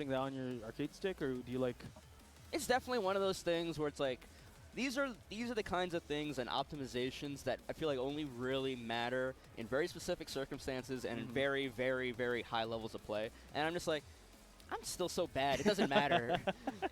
putting that on your arcade stick, or do you like? It's definitely one of those things where it's like, these are the kinds of things and optimizations that I feel like only really matter in very specific circumstances and in very, very, very high levels of play. And I'm just like, I'm still so bad. It doesn't matter.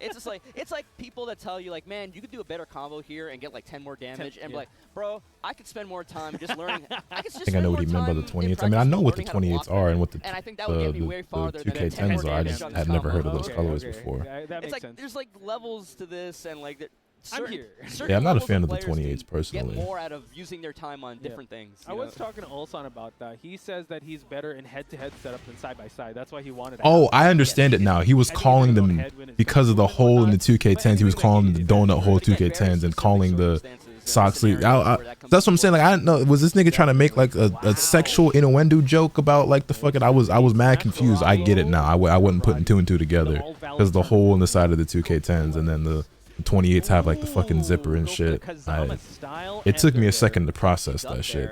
It's like people that tell you like, man, you could do a better combo here and get like 10 more damage, and be like, bro, I could spend more time just learning. I think I know what he meant by the 28s. I mean, I know what the 28s are and what the, and I think that would get me way farther than 2K10s are. I just had never heard of those colorways before. That it's makes like sense. there's like levels to this, and like I'm here. Yeah, I'm not a fan of the 28s personally. Get more out of using their time on different things. I was talking to Ulsan about that. He says that he's better in head-to-head setup than side-by-side. That's why he wanted. Oh, I understand it now. He was calling them because of the hole in the 2K10s. He was calling them the donut hole 2K10s and calling the sock sleeve. That's what I'm saying. Like, I don't know. Was this nigga trying to make like a sexual innuendo joke about like the fucking? I was mad confused. I get it now. I wasn't putting two and two together because the hole in the side of the 2K10s and then the 28s have like the fucking zipper and shit. It took me a second to process that shit.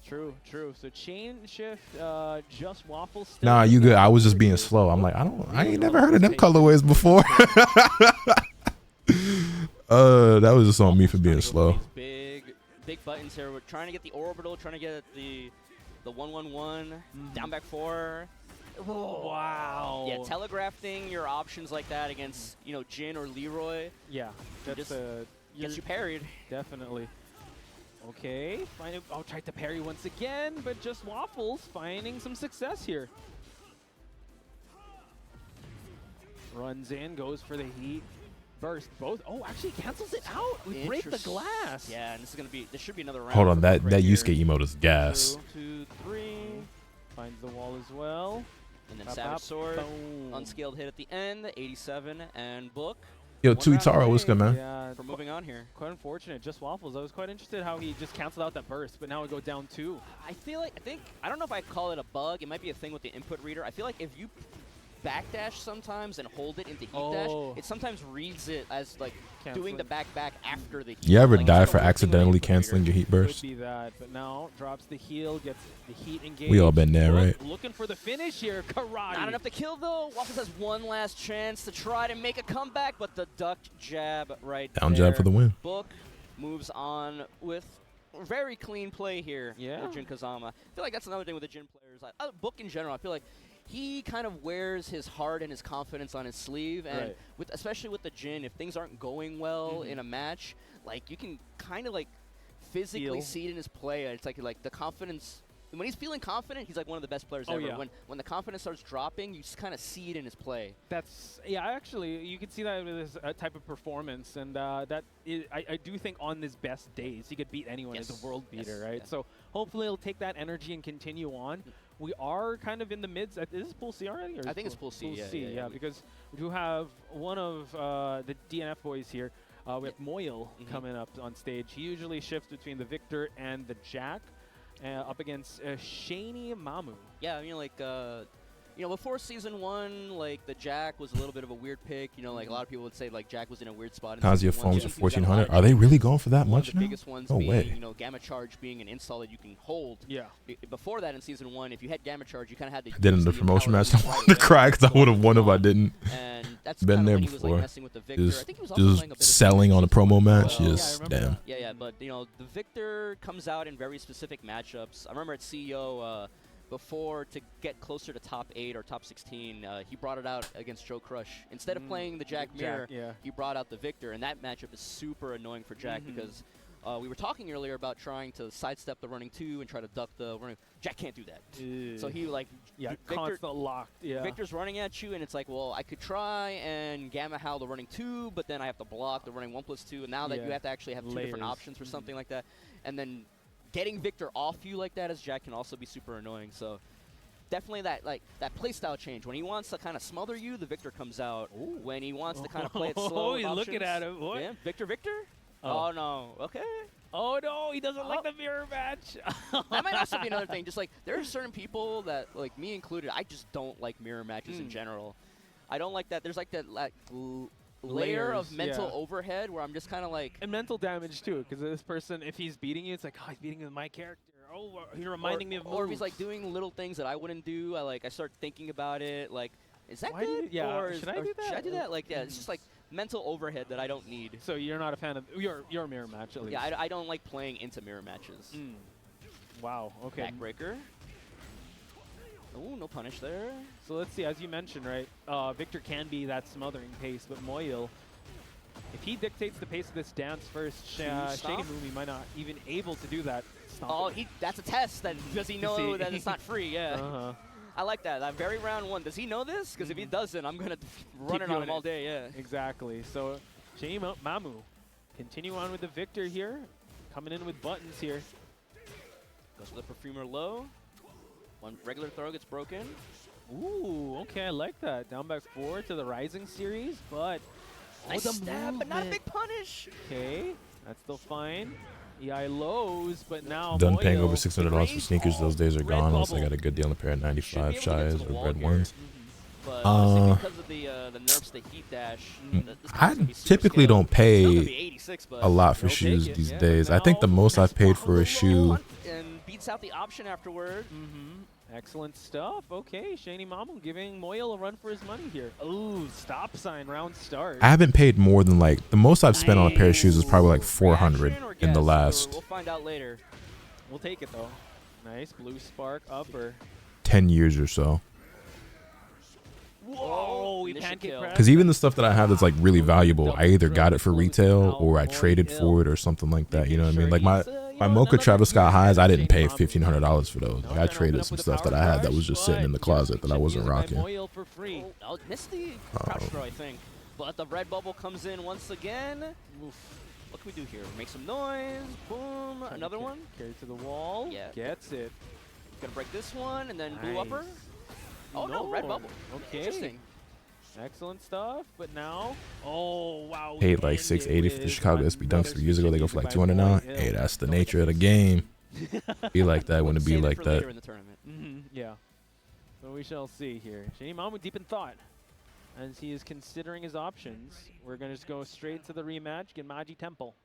True. So chain shift, just waffle. Nah, you good. I was just being slow. I'm like, I ain't never heard of them colorways before. That was just on me for being slow. Big buttons here. We're trying to get the orbital, trying to get the 1-1-1, down back 4. Whoa. Wow. Yeah, telegraphing your options like that against, Jin or Leroy. Yeah, that's gets you parried. Definitely. Okay, I'll try to parry once again, but just waffles finding some success here. Runs in, goes for the heat. Burst both. Oh, actually cancels it out. We break the glass. Yeah, and this should be another round. Hold on, that Yusuke emote is gas. 2, 3. Finds the wall as well. And then Savage Sword, unscaled hit at the end, 87, and book. Yo, Tuitaro, what's good, man? Yeah, for moving on here. Quite unfortunate, just waffles. I was quite interested how he just canceled out that burst, but now we go down 2. I don't know if I call it a bug. It might be a thing with the input reader. I feel like if you backdash sometimes and hold it into heat dash, it sometimes reads it as like doing the back after the heat. You ever die for accidentally canceling your heat burst? Could be that, but now drops the heal, gets the heat engaged. We all been there, right? Looking for the finish here, karate. Not enough to kill though. Waffles has one last chance to try to make a comeback, but the ducked jab right down there. Jab for the win. Book moves on with very clean play here. Yeah. With Jin Kazama. I feel like that's another thing with the Jin players. Book in general, I feel like he kind of wears his heart and his confidence on his sleeve, and especially with the Jin, if things aren't going well in a match, like you can kind of like physically see it in his play. It's like the confidence. When he's feeling confident, he's like one of the best players ever. Yeah. When the confidence starts dropping, you just kind of see it in his play. Actually, you can see that with his type of performance, and I do think on his best days, he could beat anyone as a world beater, right? So hopefully he'll take that energy and continue on. We are kind of in the mids. Is this Pool C already? Or I think it's Pool C. Pool C, because we do have one of the DNF boys here. We have Moyle coming up on stage. He usually shifts between the Victor and the Jack. Up against Shaney Mamu. Yeah, I mean, like, before Season 1, like, the Jack was a little bit of a weird pick. Like, a lot of people would say, like, Jack was in a weird spot. Kazuya phones are 1400. Are they really going for that much now? now? The biggest ones no being, way. Gamma Charge being an install that you can hold. Yeah. Before that, in Season 1, if you had Gamma Charge, you kind of had the... I did in the promotion match. I wanted to cry because I would have won if I didn't. And that's been there when he was, like, before. messing with the Victor. I think he was also Just playing a bit selling on a promo match. Well. Just damn. Yeah, but, the Victor comes out in very specific matchups. I remember at CEO... before, to get closer to top 8 or top 16, he brought it out against Joe Crush. Instead of playing the Jack Mirror, he brought out the Victor, and that matchup is super annoying for Jack because we were talking earlier about trying to sidestep the running 2 and try to duck the running. Jack can't do that. So he constant locked. Yeah. Victor's running at you, and it's like, well, I could try and Gamma Howl the running 2, but then I have to block the running 1+2, and now that you have to actually have 2 different options for something like that, and then getting Victor off you like that as Jack can also be super annoying. So definitely that playstyle change. When he wants to kind of smother you, the Victor comes out. Ooh. When he wants to kind of play it slow, he's looking at him. What? Yeah, Victor. Oh no. Okay. Oh no, he doesn't like the mirror match. That might also be another thing. Just like there are certain people that, like me included, I just don't like mirror matches in general. I don't like that. There's like that layer of mental overhead where I'm just kind of like... And mental damage, too, because this person, if he's beating you, it's like, oh, he's beating my character. Oh, he's reminding me of moves. Or if he's, like, doing little things that I wouldn't do, I start thinking about it. Like, is that Why good? yeah, or should I do that? Should I do that? Like, yeah, it's just like mental overhead that I don't need. So you're not a fan of your mirror match at least? Yeah, I don't like playing into mirror matches. Wow. Okay. Backbreaker. Oh, no punish there. So let's see. As you mentioned, right? Victor can be that smothering pace, but Moyle, if he dictates the pace of this dance first, Shaney Mamu might not even able to do that. Oh, that's a test. Does he know that it's not free? Yeah. I like that. That very round one. Does he know this? Because if he doesn't, I'm going to run it on him all day. Yeah. Exactly. So Shaney Mamu continue on with the Victor here. Coming in with buttons here. Goes for the Perfumer low. One regular throw gets broken. Ooh, okay, I like that. Down back 4 to the Rising series, but nice stab, but not a big punish. Okay, that's still fine. EI lows, but now Done Moyo, paying over $600 for sneakers. Those days are gone. Unless I got a good deal on a pair of 95 Shies or red ones. But because of the nerfs to heat dash, I typically don't pay a lot for shoes these days. I think the most I've paid for a shoe. And beats out the option afterward. Excellent stuff. Okay, Shaney Mamu giving Moyle a run for his money here. Ooh, stop sign, round start. I haven't paid more than like, the most I've spent on a pair of shoes is probably like 400 in the last. We'll find out later. We'll take it though. Nice blue spark upper. 10 years or so. Whoa, we pancake press. Because even the stuff that I have that's like really valuable, I either got it for retail or I traded for it or something like that. You know what I mean? Like my Mocha Travis Scott highs, I didn't pay $1,500 for those. Like I traded some stuff that I had that was just sitting in the closet that I wasn't rocking. Oh, missed the crouch throw, I think. But the red bubble comes in once again. What can we do here? Make some noise. Boom. Another one. Carry to the wall. Yeah. Gets it. Gonna break this one and then blue upper. Oh no, red bubble. Okay. Interesting. Excellent stuff, but now, oh wow. Paid like $680 for the Chicago SB Dunks 3 years ago. They go for like 200 now. Hey, that's the nature of the game. Be like that when it be like that. In the tournament. Yeah. So we shall see here. Shaney Mamu deep in thought as he is considering his options. We're gonna just go straight to the rematch. Genmaji Temple.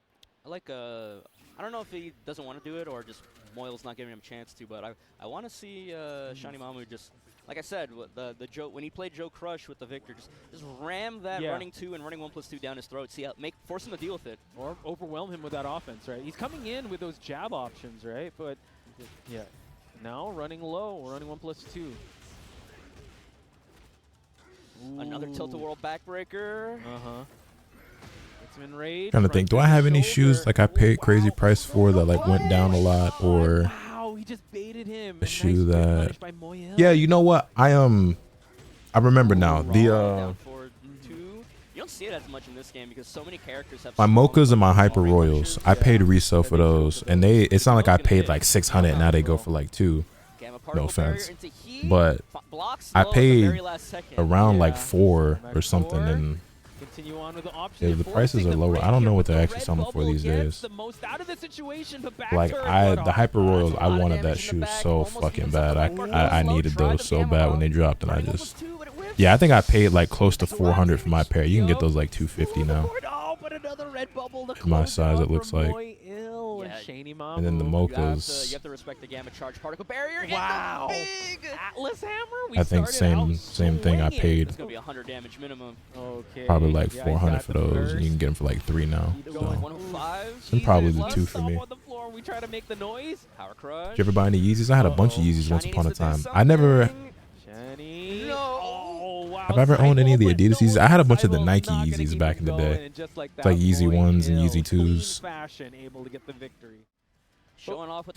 I like I don't know if he doesn't want to do it or just Moyle's not giving him a chance to, but I want to see Shaney Mamu just. Like I said, the Joe when he played Joe Crush with the Victor, just ram that running 2 and running 1+2 down his throat. See how force him to deal with it, or overwhelm him with that offense. Right, he's coming in with those jab options, right? But yeah, now running low, running 1+2. Another tilt-a-whirl backbreaker. It's been raid. Trying to think, do I have any shoes like I paid crazy price for that like went down a lot or? He just baited him. A shoe that. Yeah, you know what? I remember now. The you don't see it as much in this game because so many characters have. My Mochas and my Hyper Royals. I paid resale for those, and it's not like I paid like 600 and now they go for like 2. No offense, but I paid around like 4 or something, and the prices are lower. I don't know what they're actually selling for these days. Like the Hyper Royals, I wanted that shoe so fucking bad. I needed those so bad when they dropped, and I just I think I paid like close to 400 for my pair. You can get those like 250 now. In my size, it looks like. And then the Mochas. You have to respect the Gamma Charge Particle Barrier. Wow. Big Atlas Hammer. I think same thing I paid. It's gonna be 100 damage minimum. Okay. Probably like 400 for those. And you can get them for like 3 now. So. 105. And probably the 2 for me. We try to make the noise. Power Crush. Did you ever buy any Yeezys? I had a bunch of Yeezys once upon a time. I never. Have I ever owned any of the Adidas Yeezys? I had a bunch of the Nike Yeezys back in the day. It's like Yeezy 1s and Yeezy 2s.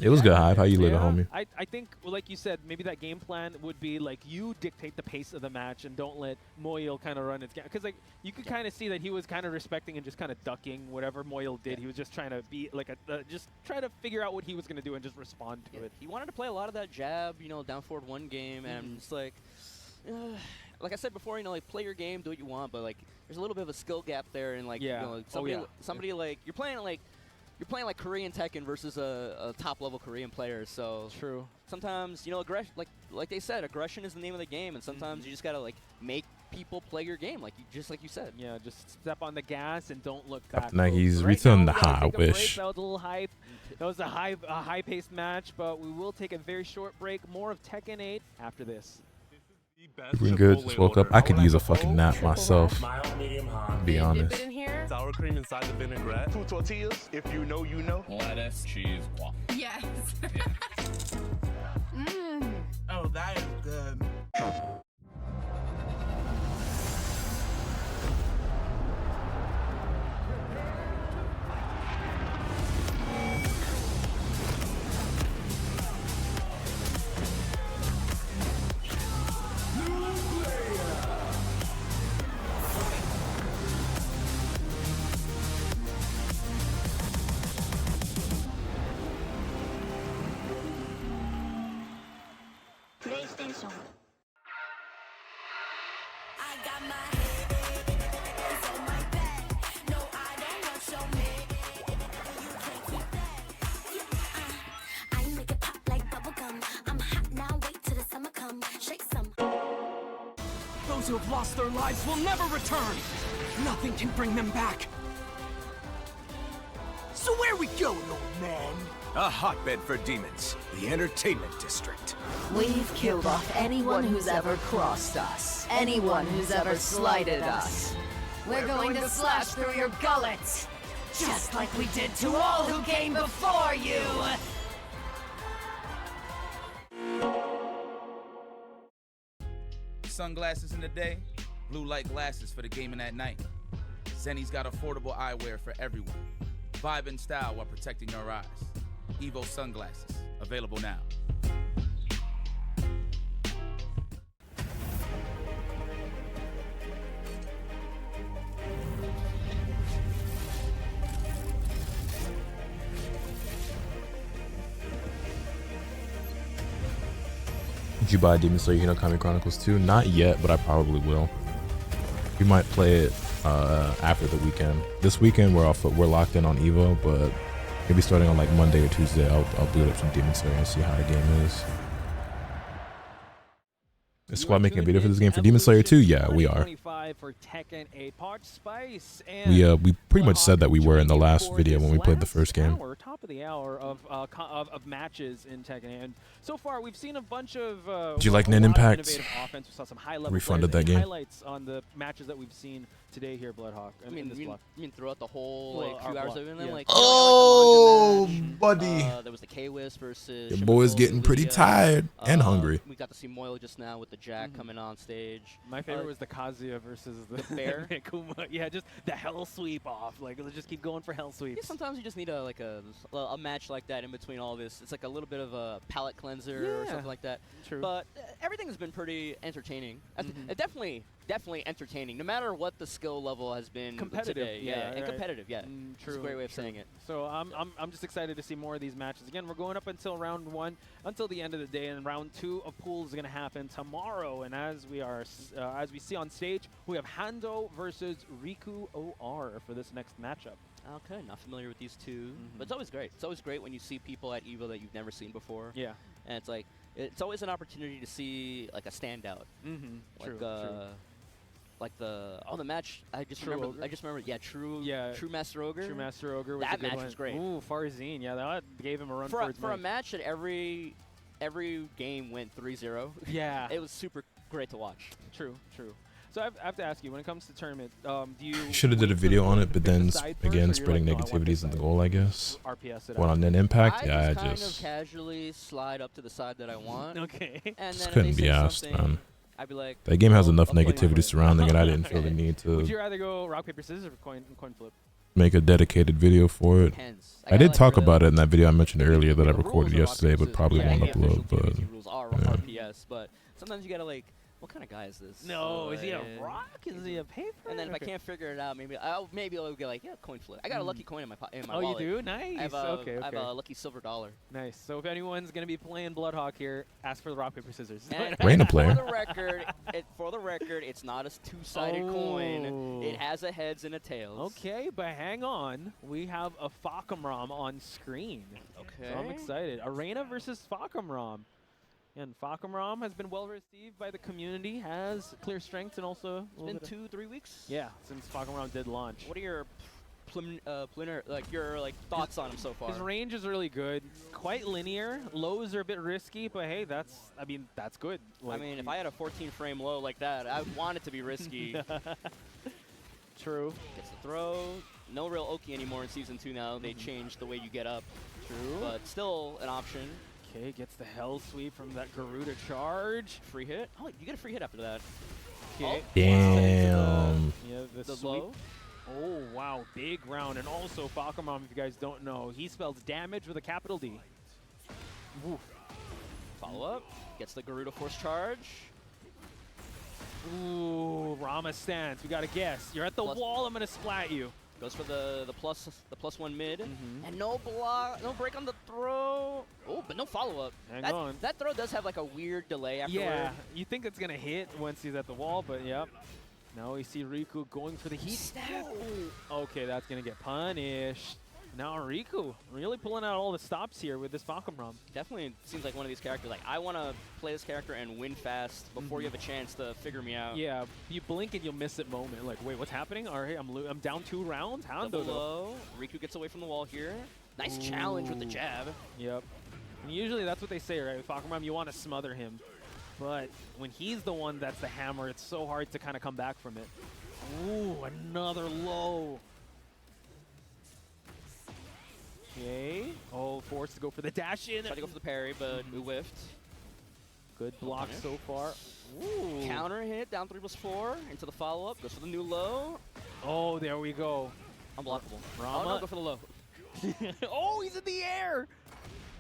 It was good, Hive. How you living, homie? I think, well, like you said, maybe that game plan would be like you dictate the pace of the match and don't let Moyle kind of run its game. Because like you could kind of see that he was kind of respecting and just kind of ducking whatever Moyle did. He was just trying to be like just try to figure out what he was going to do and just respond to it. He wanted to play a lot of that jab, down forward 1 game, and I'm just like. Like I said before, like play your game, do what you want, but like there's a little bit of a skill gap there, and like somebody like you're playing like Korean Tekken versus a top level Korean player. So true. Sometimes aggression, like they said, aggression is the name of the game, and sometimes you just gotta like make people play your game, like you said. Yeah, just step on the gas and don't look back. Nike's retailing the high. I wish. That was a little hype. That was a high-paced match, but we will take a very short break. More of Tekken 8 after this. Doing good. Just woke up. I could use a fucking nap myself. Mild, medium, hot. To be honest. Dip it in here. Sour cream inside the vinaigrette. 2 tortillas. If you know, you know. Lettuce, cheese, guac. Yes. Oh, that is good. PlayStation. I got my hands on my back. No, I don't want your man. You can't keep that. I make it pop like bubblegum. I'm hot now, wait till the summer come. Shake some. Those who have lost their lives will never return. Nothing can bring them back. So where we going, old man? A hotbed for demons, the entertainment district. We've killed off anyone who's ever crossed us. Anyone who's ever slighted us. We're going to slash through your gullets. Just like we did to all who came before you. Sunglasses in the day, blue light glasses for the gaming at night. Zenny's got affordable eyewear for everyone. Vibe and style while protecting your eyes. Evo sunglasses, available now. Did you buy Demon Slayer Hinokami Chronicles 2? Not yet, but I probably will. We might play it after the weekend. This weekend we're locked in on Evo, but maybe starting on like Monday or Tuesday I'll boot up some Demon Slayer and see how the game is. Is Squad making a video for this game for Demon Slayer 2? Yeah, we are. For Tekken 8 Part Spice, We pretty much said that we were in the last video when we played the first game. Top of the hour of matches in Tekken, and so far we've seen a bunch of. Did you like Nen Impact? We saw some high-level refunded that game. Highlights on the matches that we've seen today here, Bloodhawk. I mean, you mean throughout the whole like few hours of it, yeah. like oh, buddy! There was the K-Wiz versus. Your boy's getting pretty tired and hungry. We got to see Moyle just now with the Jack coming on stage. My favorite was the Kazuya versus the bear. Kuma. Yeah, just the hell sweep off. Like let's just keep going for hell sweeps. Yeah, sometimes you just need a match like that in between all this. It's like a little bit of a palate cleanser or something like that. True. But everything has been pretty entertaining. Definitely entertaining, no matter what the skill level has been today. Yeah, and competitive. Yeah, true. That's a great way of saying it. So I'm just excited to see more of these matches. Again, we're going up until round 1, until the end of the day, and round 2 of pools is going to happen tomorrow. And as we see on stage, we have Hondo versus Riku O for this next matchup. Okay, not familiar with these two, but it's always great. It's always great when you see people at EVO that you've never seen before. Yeah, and it's like it's always an opportunity to see like a standout. True. Like the match I just remember. True Master Ogre. True Master Ogre. Was that a good match one. was great. Ooh, Farzine. Yeah, that gave him a run for a match that every game went 3-0. Yeah, it was super great to watch. True. So I have to ask you, when it comes to tournament, do you should have did a video on it, but then again spreading negativities in the goal, I guess. What on Nen Impact? I kind of casually slide up to the side that I want. Okay. And just then couldn't be asked, man. I'd be like, that game has enough negativity surrounding it. I didn't feel the need to. Would you rather go rock paper scissors or coin flip? Make a dedicated video for it. I did talk about it in that video I mentioned earlier that I recorded yesterday, but probably won't upload. But rules are RPS, but sometimes you gotta like. What kind of guy is this? No, is he a rock? Is he a paper? And then if I can't figure it out, maybe I'll get like coin flip. I got a lucky coin in my wallet. Oh, you do? Nice. I have okay. I have a lucky silver dollar. Nice. So if anyone's gonna be playing Bloodhawk here, ask for the rock paper scissors. Raina player. For the record, it's not a two-sided coin. It has a heads and a tails. Okay, but hang on. We have a Fakamram on screen. Okay. So I'm excited. Arena versus Fakamram. And Fakamram has been well received by the community, has clear strengths and also... It's been 2-3 weeks? Yeah, since Fakamram did launch. What are your your thoughts on him so far. His range is really good, quite linear. Lows are a bit risky, but hey, that's good. Like, I mean, if I had a 14 frame low like that, I would want it to be risky. True. Gets the throw. No real Oki anymore in Season 2 now. They changed the way you get up. True. But still an option. Okay, gets the hell sweep from that Garuda charge. Free hit. Oh, you get a free hit after that. Okay. Damn. Yeah, the low. Oh, wow. Big round. And also, Falcomom, if you guys don't know, he spells damage with a capital D. Woof. Follow up. Gets the Garuda force charge. Ooh, Rama stance. We got to guess. You're at the wall. I'm going to splat you. Goes for the +1 mid. And no block, no break on the throw. Oh, but no follow-up. Hang on. That throw does have like a weird delay afterward. Yeah, you think it's going to hit once he's at the wall, but yep. Now we see Riku going for the heat stab. Okay, that's going to get punished. Now Riku really pulling out all the stops here with this Falcomrom. Definitely seems like one of these characters. Like, I want to play this character and win fast before you have a chance to figure me out. Yeah, you blink and you'll miss it moment. Like, wait, what's happening? All right, I'm down 2 rounds. Hondo low. Riku gets away from the wall here. Nice challenge with the jab. Yep. And usually that's what they say, right? With Falcomrom, you want to smother him. But when he's the one that's the hammer, it's so hard to kind of come back from it. Ooh, another low. Okay. Oh, forced to go for the dash in. Tried to go for the parry, but we whiffed. Good block so far. Ooh. Counter hit, down 3+4, into the follow-up. Goes for the new low. Oh, there we go. Unblockable. Rama. Oh, no, go for the low. Oh, he's in the air.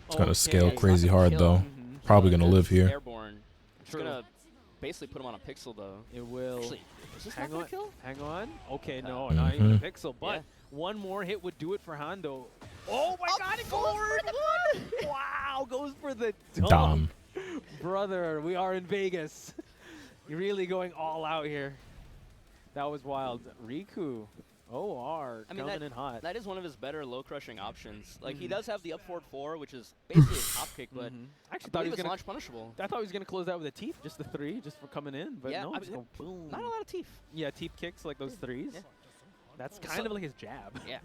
It's going to scale crazy hard, though. Probably going to live here. Airborne. It's going to basically put him on a pixel, though. It will. Actually, is this not going to kill? Hang on. Okay, no, not even a pixel, but one more hit would do it for Hondo. Oh my god, it goes for the wow, goes for the dom. Brother, we are in Vegas. You're really going all out here. That was wild. Riku, OR, coming in hot. That is one of his better low crushing options. Like, he does have the up forward 4, which is basically a top kick, but I actually thought he was going to launch punishable. I thought he was going to close out with a teeth, just the 3, just for coming in, but yeah, no, just go boom. Not a lot of teeth. Yeah, teeth kicks like those 3s. Yeah. That's kind of like his jab. Yeah.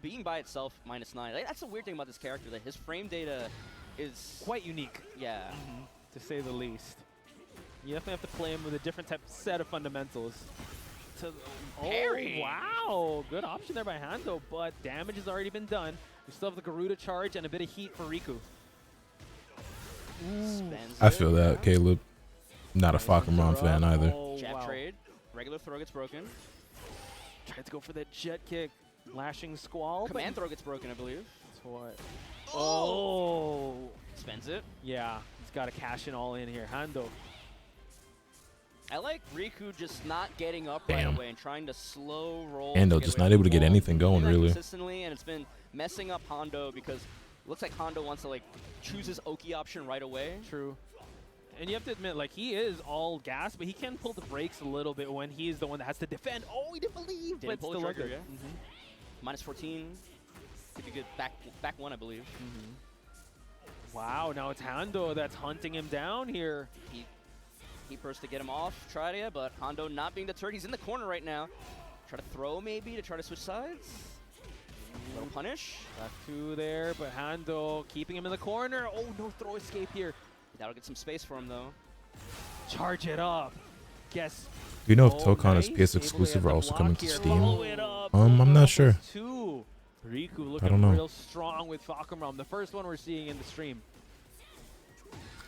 Being by itself -9. Like, that's the weird thing about this character, that his frame data is quite unique. Yeah. To say the least. You definitely have to play him with a different set of fundamentals. Parry. Oh, wow. Good option there by Hondo, but damage has already been done. We still have the Garuda charge and a bit of heat for Riku. I feel that, Caleb. Not a Falcomrom fan either. Oh, jab trade. Regular throw gets broken. Tried to go for that jet kick. Lashing squall. Command throw gets broken, I believe. That's what. Oh. Spends it. Yeah. He's got to cash in all in here. Hondo. I like Riku just not getting up right away and trying to slow roll. Hondo just not able to get anything going, really. Consistently, and it's been messing up Hondo because it looks like Hondo wants to like choose his Oki option right away. True. And you have to admit, like, he is all gas, but he can pull the brakes a little bit when he's the one that has to defend. Oh, he didn't believe. Didn't pull the still trigger, yeah. -14. If you get back 1, I believe. Wow, now it's Hondo that's hunting him down here. He first to get him off, tried it, but Hondo not being deterred. He's in the corner right now. Try to throw maybe to try to switch sides. Little punish. Got 2 there, but Hondo keeping him in the corner. Oh, no throw escape here. That'll get some space for him though. Charge it up. Guess. Do you know if Tokon is PS exclusive or also coming to Steam? I'm not sure. Riku looking I don't know. real strong with Falcomrom. The first one we're seeing in the stream.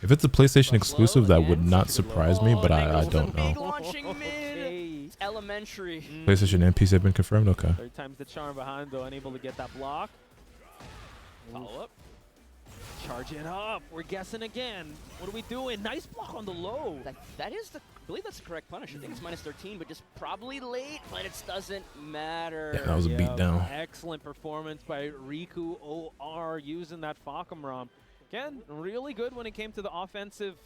If it's a PlayStation exclusive, that would not surprise me, but I don't know. It's elementary. PlayStation and PC have been confirmed? Okay. 3 times the charm behind, though, unable to get that block. Follow up. Charge it up. We're guessing again. What are we doing? Nice block on the low. That is the, I believe that's the correct punish. I think it's -13, but just probably late, but it doesn't matter. Yeah, that was a beatdown. Excellent performance by Riku OR using that Falcomrom. Again, really good when it came to the offensive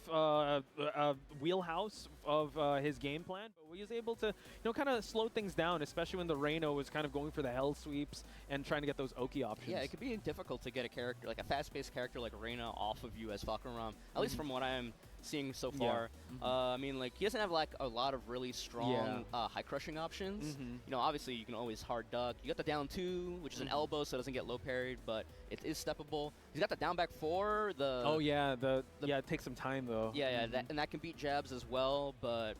wheelhouse of his game plan, but he was able to, kind of slow things down, especially when the Reino was kind of going for the hell sweeps and trying to get those Oki options. Yeah, it could be difficult to get a character, like a fast-paced character like Reina off of you as Falcomrom, at least from what I'm seeing so far. I mean, like, he doesn't have like a lot of really strong high crushing options. You know, obviously you can always hard duck. You got the down 2, which is an elbow, so it doesn't get low parried, but it is steppable. He's got the down back 4. It takes some time though. And that can beat jabs as well. But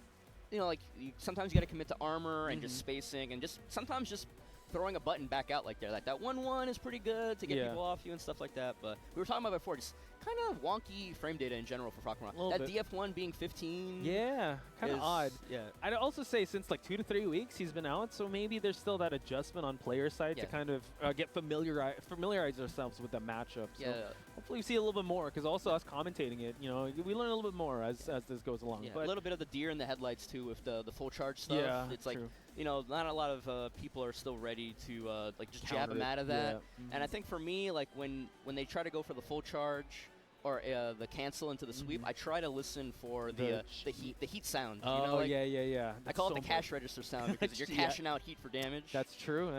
you know, like sometimes you got to commit to armor and just spacing, and just sometimes just throwing a button back out like there. Like that 1-1 is pretty good to get people off you and stuff like that. But we were talking about before, just kind of wonky frame data in general for Fakuma. That DF1 being 15. Yeah, kind of odd. Yeah. I'd also say since like 2 to 3 weeks he's been out, so maybe there's still that adjustment on player side to kind of get familiarize ourselves with the matchup. So hopefully we see a little bit more, because also us commentating it, you know, we learn a little bit more as this goes along. But a little bit of the deer in the headlights too with the full charge stuff. Yeah, it's like, you know, not a lot of people are still ready to like just jab him out of that. And I think for me, like when they try to go for the full charge or the cancel into the sweep, I try to listen for the heat sound. Oh, you know, like, yeah. I call it the cash register sound, because you're cashing out heat for damage. That's true.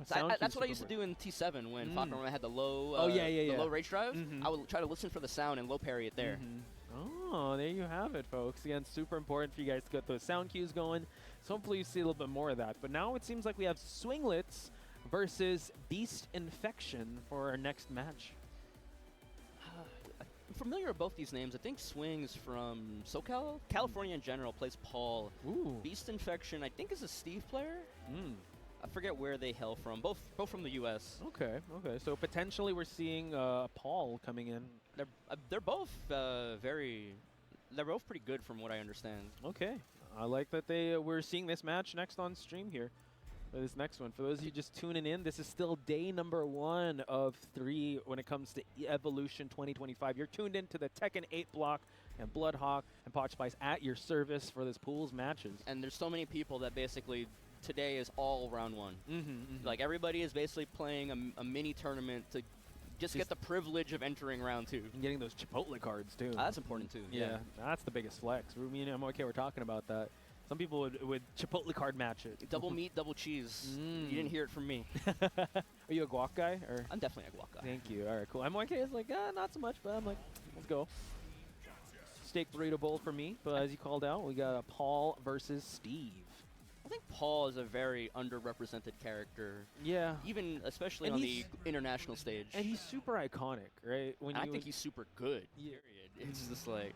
So that's what I used to do in T7 when Fakuma had the low the low rage drive. I would try to listen for the sound and low parry it there. Oh, there you have it, folks. Again, super important for you guys to get those sound cues going. So hopefully you see a little bit more of that. But now it seems like we have Swinglets versus Beast Infection for our next match. I'm familiar with both these names. I think Swings from SoCal, California in general, plays Paul. Beast Infection, I think, is a Steve player. I forget where they hail from. Both from the U.S. Okay. So potentially we're seeing Paul coming in. They're both they're both pretty good from what I understand. Okay, I like that we're seeing this match next on stream here. For this next one, for those of you just tuning in, this is still day number 1 of 3 when it comes to Evolution 2025. You're tuned into the Tekken 8 block, and Bloodhawk and Pot Spice at your service for this pool's matches. And there's so many people that basically today is all round 1. Like everybody is basically playing a mini tournament to just get the privilege of entering round 2. And getting those Chipotle cards too. That's important too. Yeah, that's the biggest flex. Me and MOK were talking about that. Some people would Chipotle card match it. Double meat, double cheese. You didn't hear it from me. Are you a guac guy? Or? I'm definitely a guac guy. Thank you. All right, cool. MOK is like, not so much, but I'm like, let's go. Steak burrito bowl for me, but as you called out, we got a Paul versus Steve. I think Paul is a very underrepresented character. Yeah. Even especially on the international stage. And he's super iconic, right? I think he's super good. Period. It's just like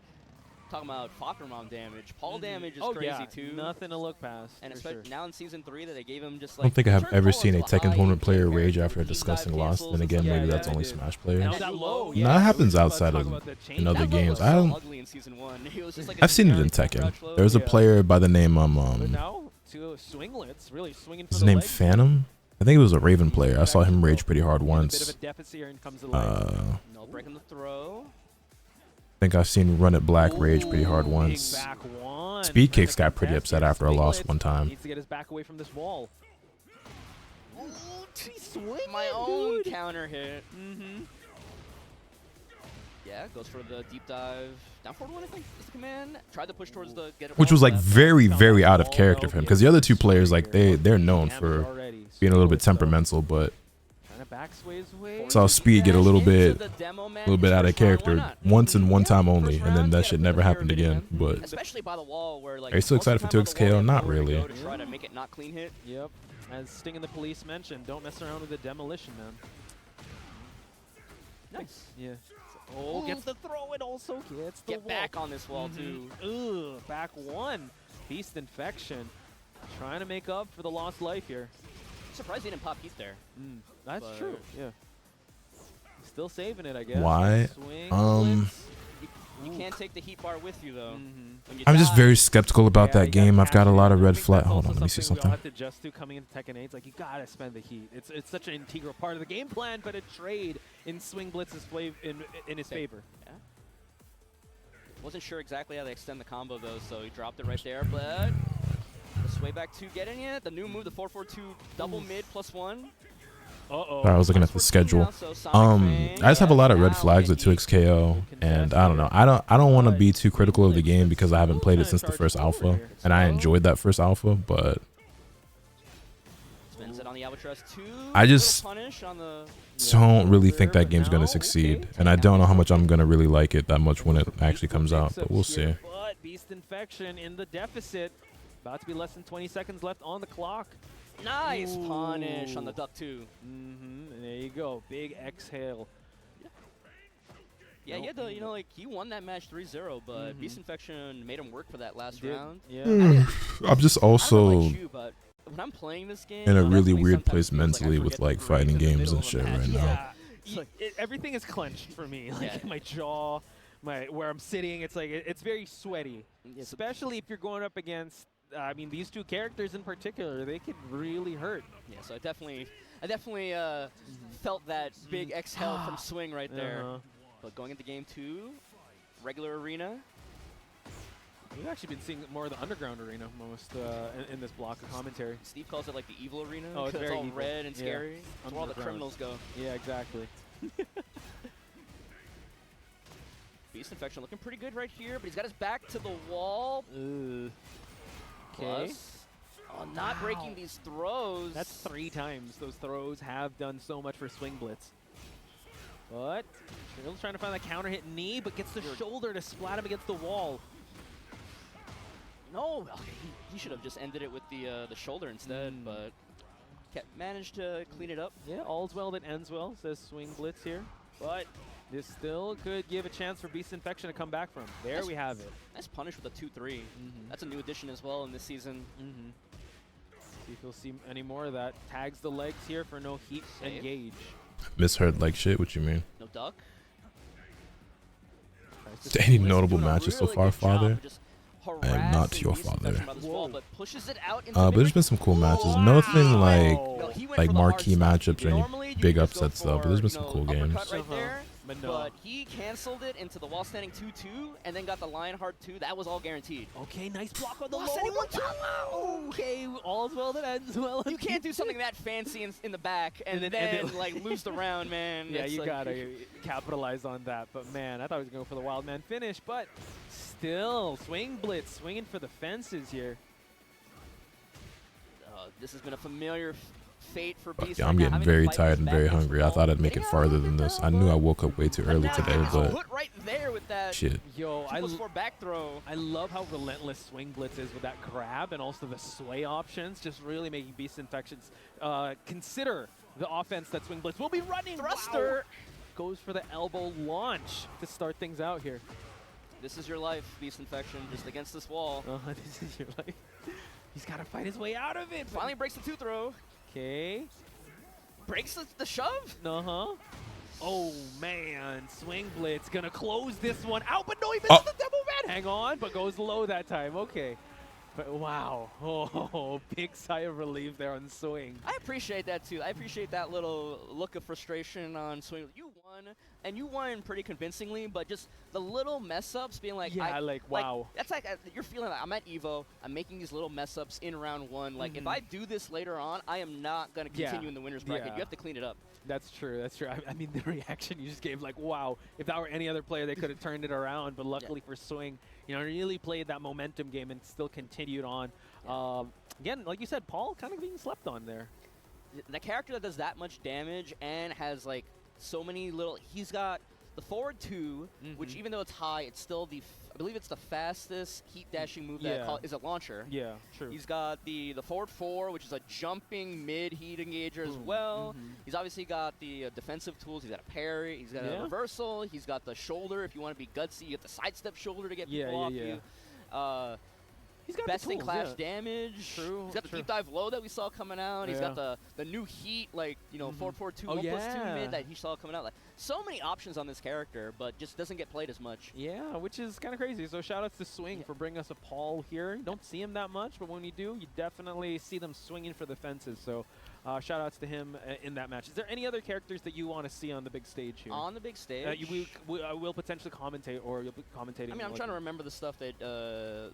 talking about Fakuma damage. Paul damage is crazy too. Nothing to look past. And especially now in season 3 that they gave him just I like. don't think I have ever seen a Tekken tournament player rage after a disgusting loss. Then again, maybe that's only Smash players. No, it happens outside of in other games. I don't. I've seen it in Tekken. There's a player by the name Swinglets, really swinging. His name Phantom. I think it was a Raven player. I saw him rage pretty hard once. No breaking the throw. I think I've seen Run It Black rage pretty hard once. Speed Kicks got pretty upset after a loss one time. Needs to get his back away from this wall. My own counter hit. Yeah, goes for the deep dive. Down forward one, I think, is the command. Tried to push towards the get it. Which was like very, very out of character for him, because the other two players, like they're known for being a little bit temperamental, but saw Speed get a little bit out of character once and one time only, and then that shit never happened again. But especially by the wall, where like are you still excited for 2XKO? Not really. To try to make it not clean hit. Yep. As Sting and the Police mentioned, don't mess around with the demolition, man. Nice. Yeah. Oh, gets the throw and also gets the Get back on this wall too. Ugh, back 1. Beast Infection. Trying to make up for the lost life here. Surprised he didn't pop heat there. That's true. Yeah. Still saving it, I guess. Why? You can't take the heat bar with you though. I'm just very skeptical about that game. I've got a lot of red flag. Hold on, let me see something. We all have to adjust to coming into Tekken 8. It's like you gotta spend the heat. It's such an integral part of the game plan, but a trade in Swingblitz's in his favor. Yeah. Wasn't sure exactly how they extend the combo though, so he dropped it right there. But the sway back 2 getting it. The new move, the 442 double mid +1. I was looking at the schedule. I just have a lot of red flags at 2XKO, and I don't know. I don't want to be too critical of the game because I haven't played it since the first alpha, and I enjoyed that first alpha, but the Albatross 2. I just punish on the don't really think that game's gonna succeed, and I don't know how much I'm gonna really like it that much when it actually comes out, but we'll see. But Beast Infection in the deficit. About to be less than 20 seconds left on the clock. Nice punish on the Duck 2. There you go. Big exhale. Yeah, he had to, like, he won that match 3-0, but Beast Infection made him work for that last round. Yeah. I'm just also but when I'm playing this game, in a really weird place mentally with like fighting games and shit right now. Everything is clenched for me. Like my jaw, where I'm sitting, it's like it's very sweaty. Especially if you're going up against, I mean, these two characters in particular, they could really hurt. Yeah, so I definitely felt that big exhale from Swing right there. But going into game 2, regular arena. We've actually been seeing more of the underground arena most in this block of commentary. Steve calls it like the evil arena. Oh, it's very all evil. red and scary. That's where all the criminals go. Yeah, exactly. Beast Infection looking pretty good right here, but he's got his back to the wall. Okay. Not breaking these throws. That's 3 times. Those throws have done so much for Swinglets. But Trill's trying to find that counter hit knee, but gets the shoulder to splat him against the wall. No, he should have just ended it with the shoulder instead, but managed to clean it up. Yeah, all's well that ends well, says Swinglets here. But this still could give a chance for Beast Infection to come back from. There we have it. Nice punish with a 2-3. That's a new addition as well in this season. See if you'll see any more of that. Tags the legs here for no heat engage. Misheard like shit, what you mean? No duck. Any notable matches so far, father? I am not your father. But there's been some cool matches. Nothing like marquee matchups or any big upsets though, but there's been some cool games. But he canceled it into the wall standing 2-2 and then got the Lionheart 2. That was all guaranteed. Okay, nice block on the wall standing 1-2. Okay, all's well that ends well. You can't do something that fancy in the back and then like lose the round, man. Yeah, you gotta capitalize on that. But man, I thought he was going for the wild man finish, but still, Swinglets swinging for the fences here. This has been a familiar fate for Beast. Yeah, I'm getting very tired and very hungry. I thought I'd make it farther than this. I knew I woke up way too early today, but right there with that shit. Yo, 2+4 back throw. I love how relentless Swinglets is with that grab and also the sway options, just really making Beast Infections consider the offense that Swinglets will be running. Thruster goes for the elbow launch to start things out here. This is your life, Beast Infection, just against this wall. This is your life. He's got to fight his way out of it. Finally breaks the 2-throw. Okay. Breaks the shove? Oh, man. Swinglets gonna close this one out, but no, he misses the double man. Hang on, but goes low that time. Okay. But wow. Oh, big sigh of relief there on Swing. I appreciate that, too. I appreciate that little look of frustration on Swing. You won, and you won pretty convincingly, but just the little mess-ups being like, wow. That's like, you're feeling like, I'm at EVO, I'm making these little mess-ups in round 1. Like, if I do this later on, I am not going to continue in the winner's bracket. You have to clean it up. That's true. That's true. I mean, the reaction you just gave, like, wow. If that were any other player, they could have turned it around. But luckily for Swing, you know, really played that momentum game and still continued on. Again, like you said, Paul kind of being slept on there. The character that does that much damage and has, like, so many little... He's got the forward 2, which even though it's high, it's still the... I believe it's the fastest heat dashing move that is a launcher. Yeah, true. He's got the forward 4, which is a jumping mid heat engager as well. He's obviously got the defensive tools. He's got a parry. He's got a reversal. He's got the shoulder. If you want to be gutsy, you get the sidestep shoulder to get people off you. He's got best in class damage. True. He's got the deep dive low that we saw coming out. He's got the new heat, like, you know, 4-4-2, 1+2 mid that he saw coming out. Like, so many options on this character, but just doesn't get played as much. Yeah, which is kind of crazy. So shout outs to Swing for bringing us a Paul here. You don't see him that much, but when you do, you definitely see them swinging for the fences. So shout outs to him in that match. Is there any other characters that you want to see on the big stage here? On the big stage? I will potentially commentate, or you'll be commentating. I mean, I'm trying to remember the stuff that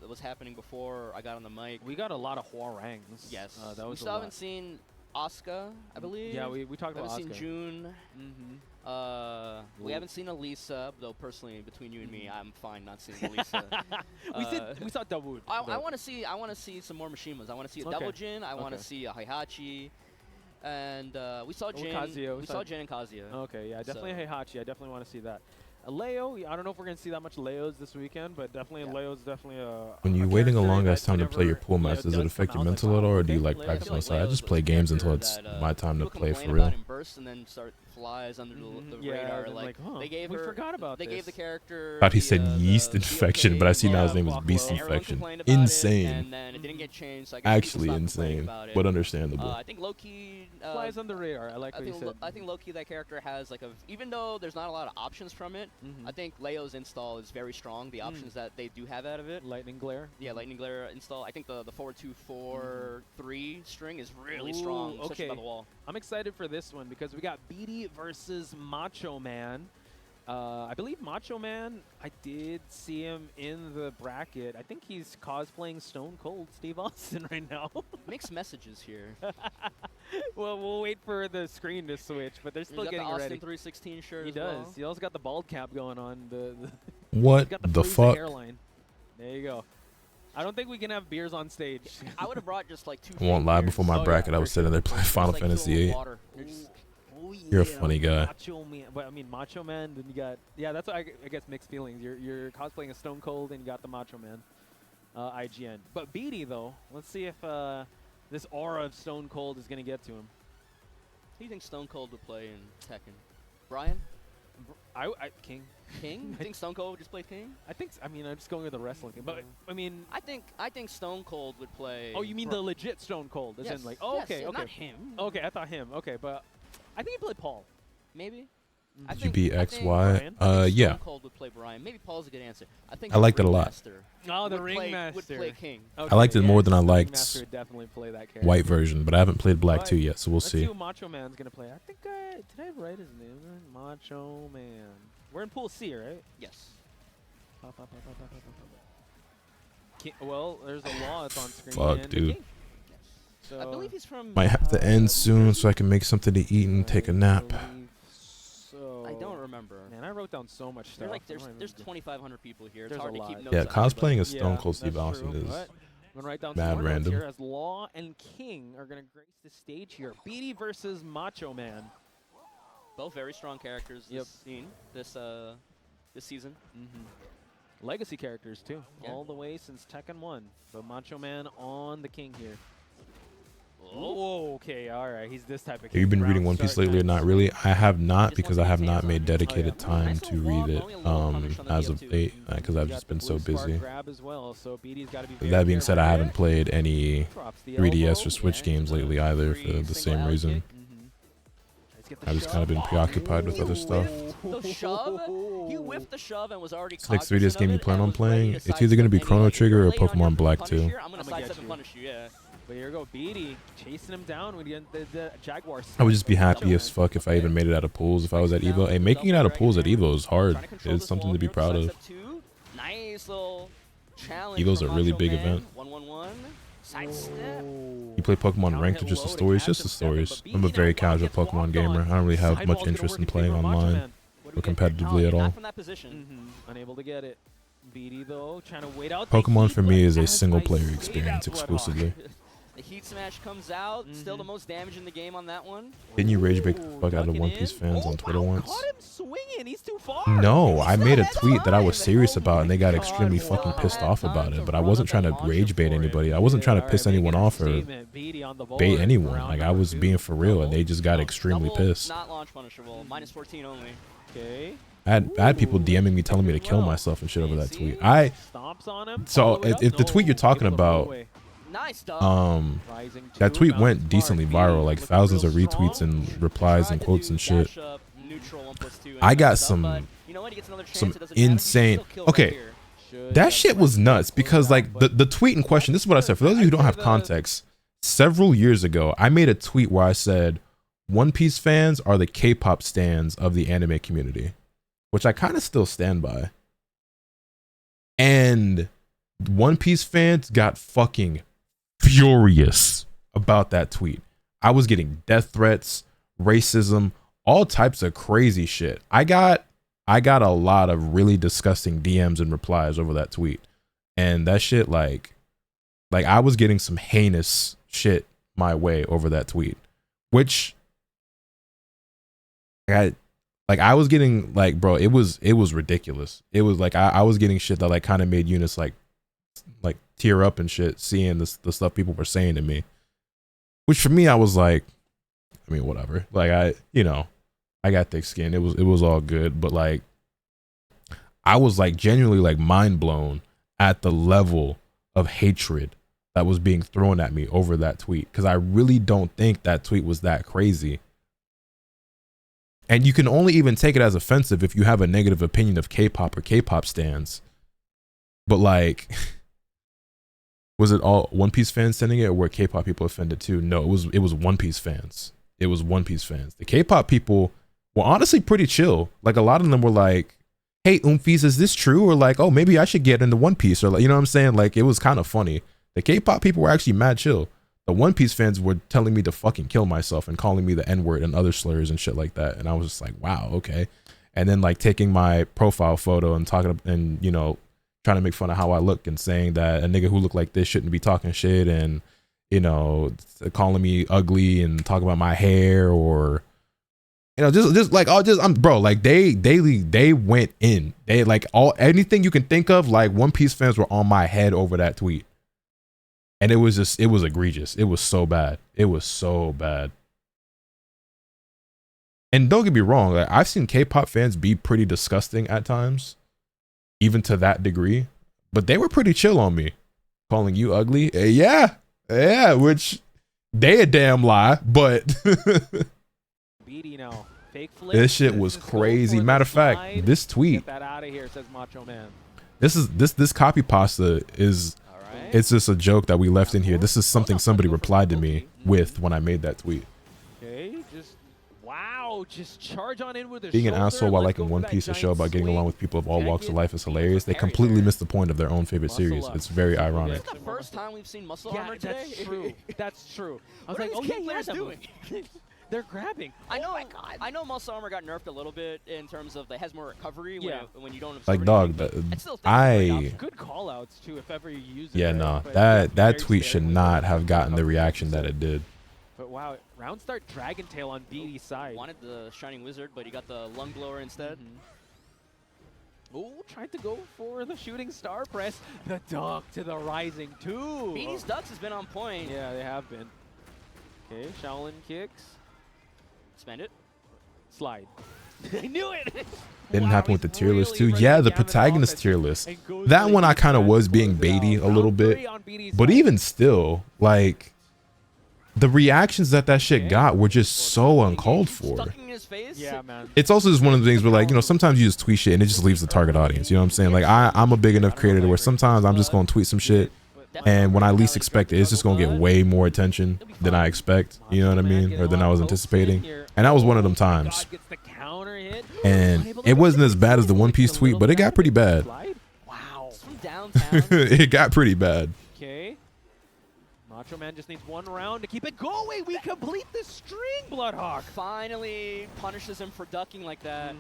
was happening before I got on the mic. We got a lot of Hwarangs. Yes. That was we still haven't seen Asuka, I believe. Yeah, we talked about Asuka. We haven't seen June. We haven't seen Elisa, though personally, between you and me, I'm fine not seeing Elisa. we saw Dawood. I want to see some more Mishimas. I want to see a double Jin. I want to see a Heihachi. And we saw Jin. Kazuya, We saw Jin and Kazuya. Okay, yeah, definitely Heihachi. I definitely want to see that. Leo, I don't know if we're gonna see that much Leos this weekend, but definitely Leo's definitely a. When you're waiting a long ass time to play your pool match, does it affect your mental at all, or do you like practice on the side? I just play games until it's my time to play for real. Burst and then start flies under the radar. Like they gave we her. forgot about They this. gave the character. Thought he said yeast infection, but I see now his name is beast infection. Insane. And then it didn't get changed. So I guess Actually insane, but understandable. I think low-key flies under the radar. I like what you said. I think low-key that character has like a. Even though there's not a lot of options from it, I think Leo's install is very strong. The options that they do have out of it. Lightning Glare. Yeah, Lightning Glare install. I think the 4-2-4-3 string is really strong, especially by the wall. I'm excited for this one because we got Beatty versus Macho Man. I believe Macho Man, I did see him in the bracket. I think he's cosplaying Stone Cold Steve Austin right now. Mixed messages here. Well, we'll wait for the screen to switch, but they're still getting the Austin ready. 316 shirt He as does. well. He also got the bald cap going on. What got the fuck? Hairline. There you go. I don't think we can have beers on stage. I would have brought just like 2. I won't lie, before my bracket, I was sitting there playing Final Fantasy VIII. You're a funny guy. Macho Man, but I mean Macho Man. Then you got that's why I guess mixed feelings. You're cosplaying a Stone Cold and you got the Macho Man, IGN. But Beatty though, let's see if this aura of Stone Cold is gonna get to him. Who do you think Stone Cold would play in Tekken? Brian? King. King? You think Stone Cold would just play King? I mean I'm just going with the wrestling game, but I mean I think Stone Cold would play. Oh, you mean the legit Stone Cold? As in like okay. Not him. Okay, I thought him. Okay, but I think he played Paul. Maybe. GBXY. Yeah. Stone Cold would play Brian. Maybe Paul's a good answer. I think I liked it a lot. Oh, the Ringmaster would play King. I liked it more than I liked would definitely play that character. white version, but I haven't played Black 2 yet, so we'll see. Let's see who Macho Man's gonna play. I think did I write his name? Macho Man. We're in Pool C, right? Yes. Well, there's a law that's on screen. Fuck, dude. So I believe he's from. Might have to end soon so I can make something to eat and take a nap. I don't remember. Man, I wrote down so much stuff. There's 2,500 people here. It's There's hard a to keep lot. notes. Yeah, on cosplaying as Yeah, Stone Cold Steve that's Austin true, is but I'm gonna write down mad some random. here as Law and King are gonna grace the stage here. Beatty versus Macho Man. Both very strong characters this season. Legacy characters too, Yeah. all the way since Tekken 1. But Macho Man on the King here. Oh, okay, all right. He's this type of. Have you been reading One Piece lately or not really? I have not, because I have not made dedicated time to read it as of late, because I've just been so busy. That being said, I haven't played any 3DS or Switch games lately either for the same reason. I've just kind of been preoccupied with other stuff. The shove? He whiffed the shove and was already. This next 3DS game you plan on playing, it's either going to be Chrono Trigger or Pokemon Black 2. I'm going to sidestep and punish you, yeah. But here we go, Beatty chasing him down when the Jaguar. I would just be happy as fuck if I even made it out of pools if I was at EVO. Hey, making it out of pools at EVO is hard. It's something to be proud of. Nice little challenge. EVO's a really big event. 1-1-1. Sidestep. You play Pokemon Ranked or just the stories? Just the stories. I'm a very casual Pokemon gamer. I don't really have much interest in playing online or competitively at all. Unable to get it. Beatty though, trying to wait out. Pokemon for me is a single player experience exclusively. The Heat Smash comes out. Still the most damage in the game on that one. Didn't you rage bait the fuck out of One Piece fans on Twitter once? Caught him swinging. He's too far. No, I made a tweet that I was serious about and they got extremely fucking pissed off about it. But I wasn't trying to rage bait anybody. I wasn't trying to piss anyone off or bait anyone. Like, I was being for real and they just got extremely pissed. Not launch punishable. -14 only. Okay. I had people DMing me telling me to kill myself and shit over that tweet. So if the tweet you're talking about, that tweet went decently viral, like thousands of retweets and replies and quotes and shit. I got some insane. Okay, that shit was nuts because like the tweet in question. This is what I said. For those of you who don't have context, several years ago, I made a tweet where I said, "One Piece fans are the K-pop stans of the anime community," which I kind of still stand by. And One Piece fans got fucking furious about that tweet. I was getting death threats, racism, all types of crazy shit. I got a lot of really disgusting DMs and replies over that tweet. And that shit, like I was getting some heinous shit my way over that tweet, which I was getting like, bro, it was ridiculous. It was like I was getting shit that like kind of made Eunice like tear up and shit, seeing the stuff people were saying to me. Which for me, I was like, I mean, whatever. Like I got thick skin. It was all good, but like I was like genuinely like mind blown at the level of hatred that was being thrown at me over that tweet, because I really don't think that tweet was that crazy. And you can only even take it as offensive if you have a negative opinion of K-pop or K-pop stans. But like, was it all One Piece fans sending it, or were K-pop people offended too? No, it was One Piece fans. It was One Piece fans. The K-pop people were honestly pretty chill. Like a lot of them were like, hey, Oomfies, is this true? Or like, oh, maybe I should get into One Piece, or like, you know what I'm saying? Like, it was kind of funny. The K-pop people were actually mad chill. The One Piece fans were telling me to fucking kill myself and calling me the N-word and other slurs and shit like that. And I was just like, wow, okay. And then like taking my profile photo and talking and, you know, trying to make fun of how I look and saying that a nigga who looked like this shouldn't be talking shit, and, you know, calling me ugly and talking about my hair, or, you know, just like, bro, like they went in. They like anything you can think of, like One Piece fans were on my head over that tweet. And it was egregious. It was so bad. It was so bad. And don't get me wrong, like I've seen K-pop fans be pretty disgusting at times, even to that degree, but they were pretty chill on me. Calling you ugly? Yeah, which they a damn lie, but this shit was crazy. Matter of fact, this tweet, Get that out of here, says Macho Man. this copy pasta is, it's just a joke that we left in here. This is something somebody replied to me with when I made that tweet. Okay, just charge on in with a Being an asshole while liking One Piece, a show about getting along with people of all walks of life, is hilarious. They completely missed the point of their own favorite series. It's very ironic. Is this the first time we've seen muscle armor today? That's true. That's true. I was What like, are oh these yeah, players they're doing? They're grabbing. I know muscle armor got nerfed a little bit in terms of it has more recovery when you don't absorb Like, dog, good call outs too if ever you use it. yeah, no, that tweet should not have gotten the reaction that it did. But wow, round start Dragon Tail on BD's side. Wanted the Shining Wizard, but he got the Lung Blower instead. Oh, tried to go for the Shooting Star press. The duck to the Rising too. BD's Ducks has been on point. Yeah, they have been. Okay, Shaolin kicks. Spend it. Slide. I knew it! Didn't happen with the tier list too. Yeah, the protagonist tier list. That one I kind of was being baity a little bit. But even still, like, the reactions that shit got were just so uncalled for. Yeah, man. It's also just one of the things where, like, you know, sometimes you just tweet shit and it just leaves the target audience. You know what I'm saying? Like, I'm a big enough creator where sometimes I'm just going to tweet some shit, and when I least expect it, it's just going to get way more attention than I expect. You know what I mean? Or than I was anticipating. And that was one of them times. And it wasn't as bad as the One Piece tweet, but it got pretty bad. Wow. It got pretty bad. Okay. Macho Man just needs one round to keep it going. We complete the string, Bloodhawk. Finally punishes him for ducking like that.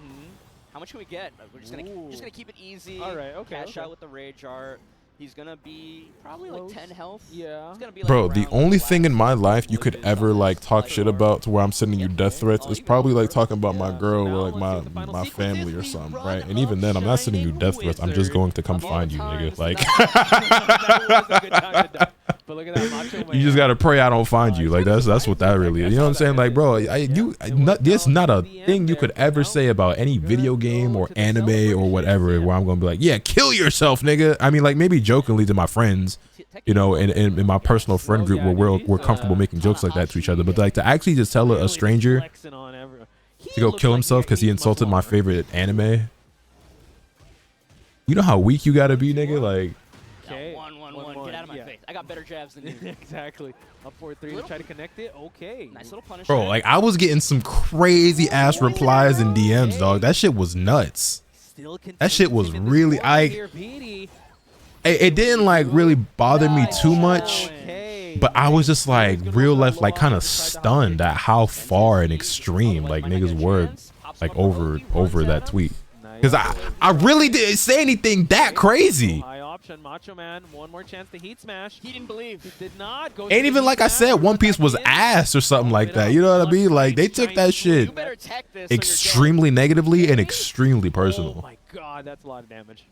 How much can we get? We're just gonna keep it easy. All right, okay. Cash out with the Rage Art. He's gonna be probably like 10 health. Yeah. It's gonna be like Bro, the only thing in my life you could ever like talk shit about to where I'm sending you death threats is probably like talking about my girl or like my family or something, right? And even then, I'm not sending you death threats. I'm just going to come find you, nigga. Like, you just gotta pray I don't find you. Like that's what that really is. You know what I'm saying? Like, bro, there's not a thing you could ever say about any video game or anime or whatever where I'm gonna be like, yeah, kill yourself, nigga. I mean, like maybe jokingly to my friends, you know, in my personal friend group where we're comfortable making jokes like that to each other, but like to actually just tell a stranger to go kill himself because he insulted my favorite anime. You know how weak you gotta be, nigga? Like, okay. One. Get out of my face. I got better jabs than you. Exactly. Up 4-3 to try to connect it. Okay. Nice little punish. Bro, like I was getting some crazy ass replies and DMs, dog. That shit was nuts. That shit was really, it didn't like really bother me too much, but I was just like real life, like kind of stunned at how far and extreme like niggas were like over that tweet. Because I really didn't say anything that crazy. smash, and Macho Man, one more chance to heat smash. He didn't believe. He did not. Go Ain't even like I said, One Piece was ass or something like that. You know what I mean? Like, they took that shit extremely negatively and extremely personal. Oh my god, that's a lot of damage.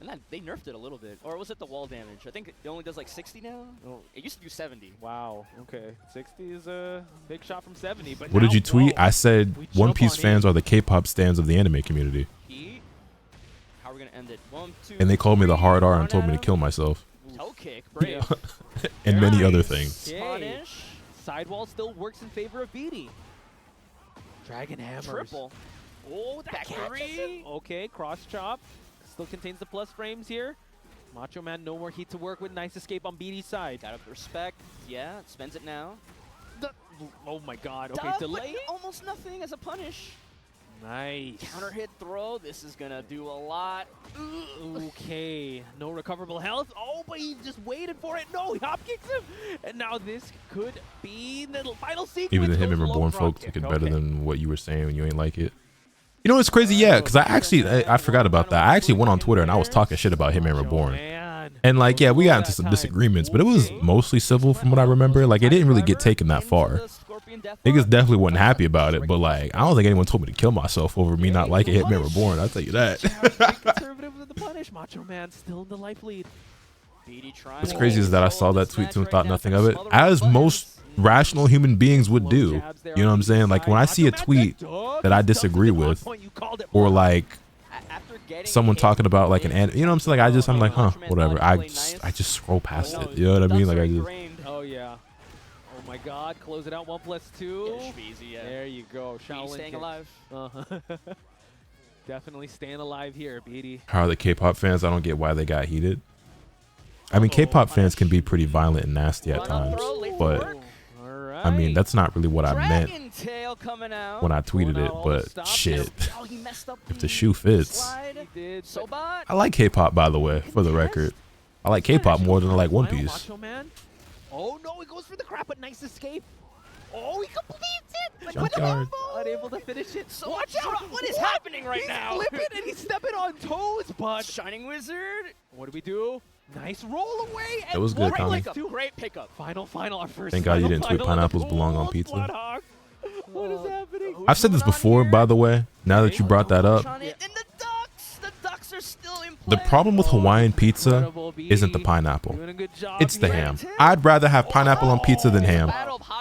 And then they nerfed it a little bit. Or was it the wall damage? I think it only does like 60 now? Oh, it used to do 70. Wow, okay. 60 is a big shot from 70. But What did you tweet? Whoa, I said One Piece fans are the K-pop stans of the anime community. How are we going to end it? 1, 2, And they called me the hard R and run told me to at kill him. myself. Toe kick, brave. And many other things. Punish. Sidewall still works in favor of BD. Dragon hammers. Triple. Oh, that three. Okay, cross chop. Still contains the plus frames here. Macho Man, no more heat to work with. Nice escape on BD's side. Got up respect. Yeah, spends it now. Oh my god. Okay, Duff, delay. but almost nothing as a punish. Nice. Counter hit throw. This is going to do a lot. Okay. No recoverable health. Oh, but he just waited for it. No, he hop kicks him. And now this could be the final sequence. Even him and Reborn folk took it better than what you were saying when you ain't like it. You know what's crazy? Yeah, because I forgot about that. I actually went on Twitter and I was talking shit about him and Reborn. And like, yeah, we got into some disagreements, but it was mostly civil from what I remember. Like, it didn't really get taken that far. Niggas definitely wasn't happy about it, but like, I don't think anyone told me to kill myself over me not liking Hitman Reborn. I'll tell you that. Conservative with the punish. Macho Man still in the life lead. What's crazy is that I saw that tweet too and thought nothing of it, as most rational human beings would do. You know what I'm saying? Like, when I see a tweet that I disagree with, or like someone talking about like an you know what I'm saying? Like, I'm like, huh, whatever. I just scroll past it. You know what I mean? Like, I just. Oh yeah. Oh my god, close it out. 1+2. There you go. Shaolin staying alive. Definitely staying alive here, BD. How are the K-pop fans? I don't get why they got heated. I mean, K-pop fans can be pretty violent and nasty at times, but I mean, that's not really what I meant when I tweeted it, but shit, if the shoe fits. I like K-pop, by the way, for the record. I like K-pop more than I like One Piece. Oh no, he goes for the crap, but nice escape. Oh, he completes it! Junkyard. Unable to finish it. So watch out! What is happening right now? He's flipping and he's stepping on toes, but Shining Wizard. What do we do? Nice roll away. That was good, Tommy. Great pickup. Final, our first. Thank God you didn't tweet pineapples belong on pizza. What is happening? I've said this before, by the way. Now that you brought that up, The ducks are still in play. the problem with Hawaiian pizza isn't the pineapple. It's the ham. I'd rather have pineapple on pizza than ham.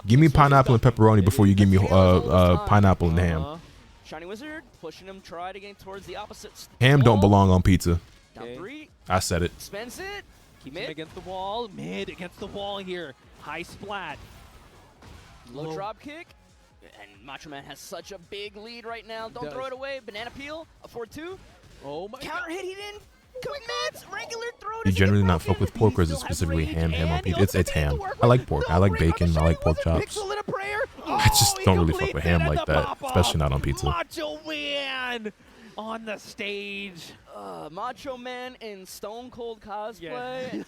Give me pineapple and pepperoni before you give me pineapple and ham. Shining Wizard pushing him, try to get towards the opposite. Ham don't belong on pizza. Down 3. I said it. Spends it. Keeps him against the wall. Mid against the wall here. High splat. Low drop kick. And Macho Man has such a big lead right now. Don't throw it away. Banana peel. A 4-2. Oh my Counter hit. He didn't commit. Regular throw. You generally not fuck with pork, or is it specifically ham on pizza? It's ham. I like pork. I like bacon. I like pork chops. I just don't really fuck with ham like that, especially not on pizza. Macho Man on the stage. Macho Man in Stone Cold cosplay.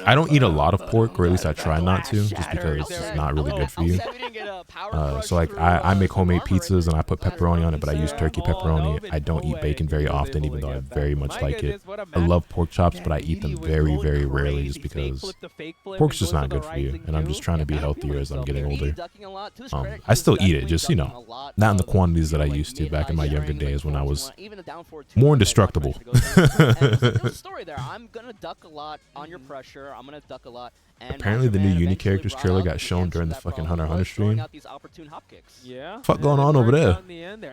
I don't eat a lot of pork, or at least I try not to, just because it's not really good for you. So like I make homemade pizzas and I put pepperoni on it, but I use turkey pepperoni. I don't eat bacon very often, even though I very much like it. I love pork chops, but I eat them very, very rarely just because pork's just not good for you, and I'm just trying to be healthier as I'm getting older. I still eat it, just, you know, not in the quantities that I used to back in my younger days when I was more indestructible. There's a story there. I'm gonna duck a lot on your pressure. I'm gonna duck a lot. And apparently the new Uni characters trailer got shown during the fucking Hunter x Hunter stream. Yeah. Fuck going on over there?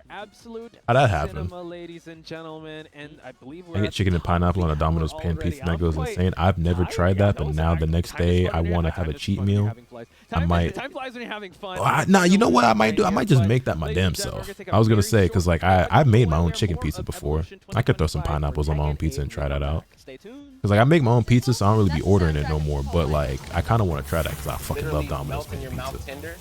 Absolute How'd that happen? Ladies and gentlemen, and I believe I get chicken and pineapple on a Domino's pan pizza and that goes insane. I've never tried that, but now the next day I want to have a cheat meal. I might. Time flies when you're having fun. Nah, you know what I might do? I might just make that my damn self. I was gonna say, cause like I've made my own chicken pizza before. I could throw some pineapples on my own pizza and try that out. Cause like I make my own pizza, so I don't really be ordering it no more. But like I kind of want to try that because I fucking love Domino's pan pizza.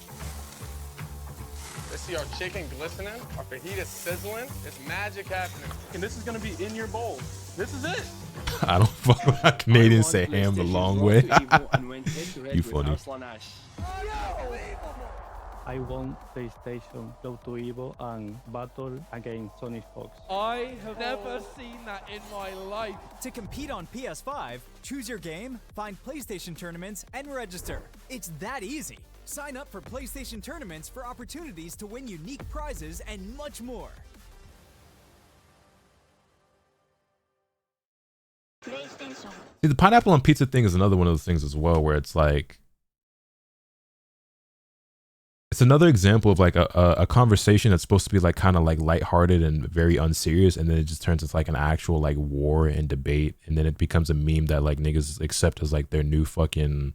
Let's see our chicken glistening, our fajita sizzling. It's magic happening. And this is gonna be in your bowl. This is it. I don't fuck with how Canadians say ham the long way. You funny. I want PlayStation go to Evo and battle against Sony Fox. I have never seen that in my life. To compete on PS5, choose your game, find PlayStation tournaments, and register. It's that easy. Sign up for PlayStation tournaments for opportunities to win unique prizes and much more. See, the pineapple on pizza thing is another one of those things as well, where it's like, it's another example of like a conversation that's supposed to be like kind of like lighthearted and very unserious, and then it just turns into like an actual like war and debate, and then it becomes a meme that like niggas accept as like their new fucking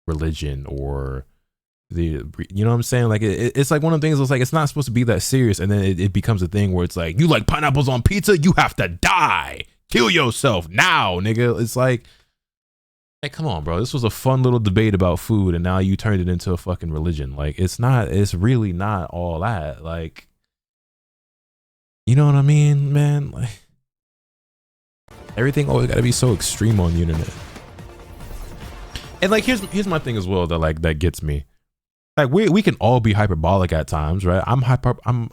religion, or the, you know what I'm saying? Like it's like one of the things that's like, it's not supposed to be that serious, and then it becomes a thing where it's like, you like pineapples on pizza, you have to die, kill yourself now, nigga. It's like, hey, come on, bro. This was a fun little debate about food, and now you turned it into a fucking religion. Like, it's not, it's really not all that. Like, you know what I mean, man? Like, everything always got to be so extreme on the internet. And like, here's my thing as well that like, that gets me. Like, we can all be hyperbolic at times, right?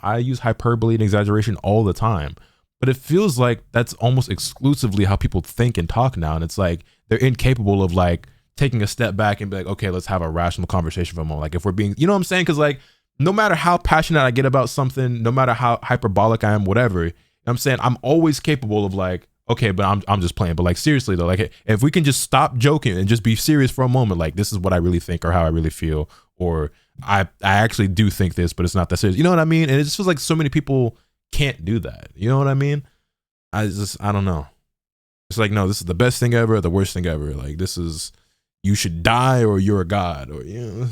I use hyperbole and exaggeration all the time. But it feels like that's almost exclusively how people think and talk now. And it's like, they're incapable of like taking a step back and be like, okay, let's have a rational conversation for a moment. Like, if we're being, you know what I'm saying? Cause like, no matter how passionate I get about something, no matter how hyperbolic I am, whatever, you know what I'm saying, I'm always capable of like, okay, but I'm just playing. But like, seriously though, like if we can just stop joking and just be serious for a moment, like this is what I really think or how I really feel, or I actually do think this, but it's not that serious. You know what I mean? And it just feels like so many people can't do that. You know what I mean? I don't know. It's like, no, this is the best thing ever, the worst thing ever. Like, this is, you should die or you're a god, or, you know.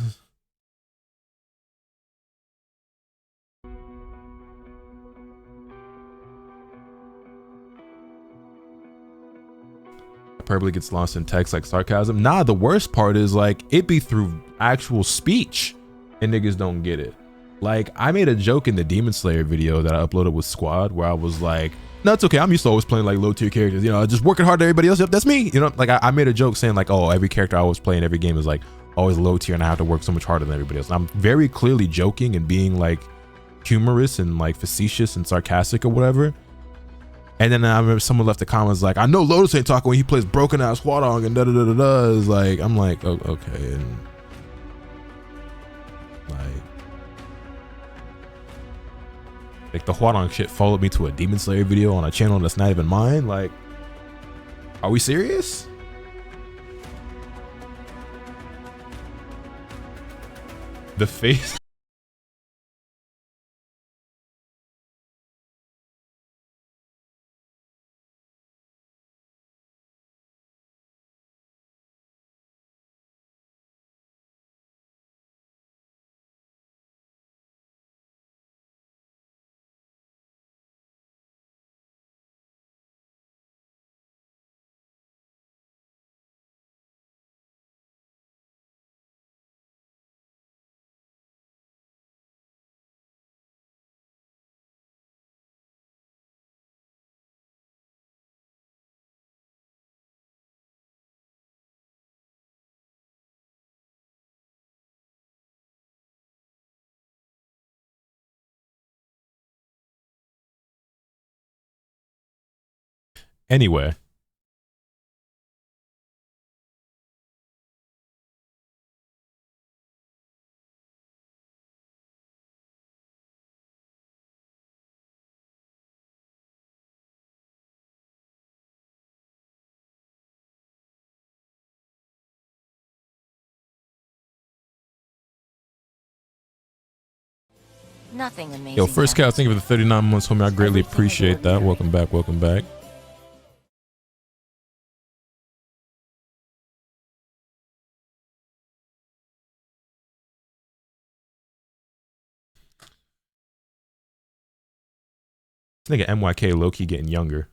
Hyperbole gets lost in text like sarcasm. Nah, the worst part is like, it be through actual speech and niggas don't get it. Like, I made a joke in the Demon Slayer video that I uploaded with Squad where I was like, no, it's okay, I'm used to always playing like low tier characters, you know, just working hard to everybody else. Yep, that's me. You know, like I made a joke saying like, oh, every character I always play in every game is like always low tier and I have to work so much harder than everybody else. And I'm very clearly joking and being like humorous and like facetious and sarcastic or whatever. And then I remember someone left the comments like, I know Lotus ain't talking when he plays broken ass Hwadong and da da da da da. It's like, I'm like, oh, okay. And like the Hwadong shit followed me to a Demon Slayer video on a channel that's not even mine. Like, are we serious? The face. Anyway. Nothing amazing. Yo, first cow, thank you for the 39 months, homie. I greatly appreciate that. Welcome back, welcome back. This nigga MYK low-key getting younger.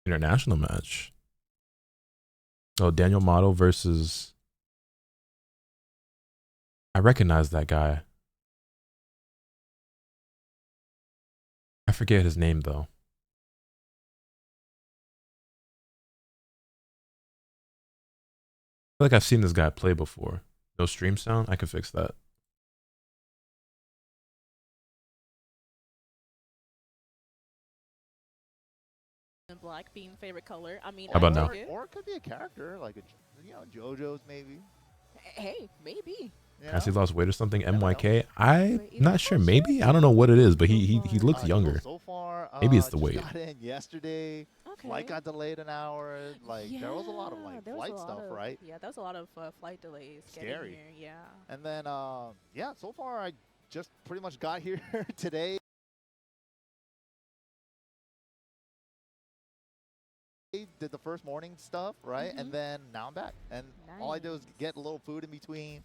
International match. Oh, Daniel Motto versus. I recognize that guy. I forget his name though. I feel like I've seen this guy play before. No stream sound? I can fix that. Black being favorite color. I mean, how about now? Or it could be a character, like JoJo's maybe. Hey, maybe. Has he lost weight or something? MYK? I'm not sure. Maybe? I don't know what it is, but he looks younger. So far, maybe it's the weight. Got in yesterday. Flight got delayed an hour. Like there was a lot of flight stuff, right? Yeah, there was a lot of flight delays. Scary. Here, yeah. And then yeah, so far I just pretty much got here today. Did the first morning stuff, right? And then now I'm back. And all I do is get a little food in between.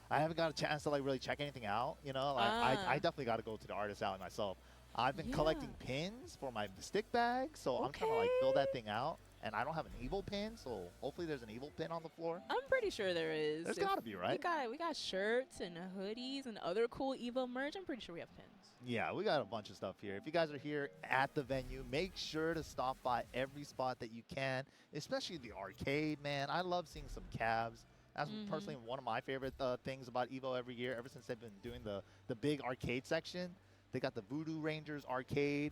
I haven't got a chance to really check anything out, you know? Like I definitely got to go to the artist alley myself. I've been collecting pins for my stick bag, so I'm trying to fill that thing out. And I don't have an evil pin, so hopefully there's an evil pin on the floor. I'm pretty sure there is. There's got to be, right? We got shirts and hoodies and other cool Evo merch. I'm pretty sure we have pins. Yeah, we got a bunch of stuff here. If you guys are here at the venue, make sure to stop by every spot that you can, especially the arcade, man. I love seeing some cabs. That's personally one of my favorite things about Evo every year, ever since they've been doing the big arcade section. They got the Voodoo Rangers arcade,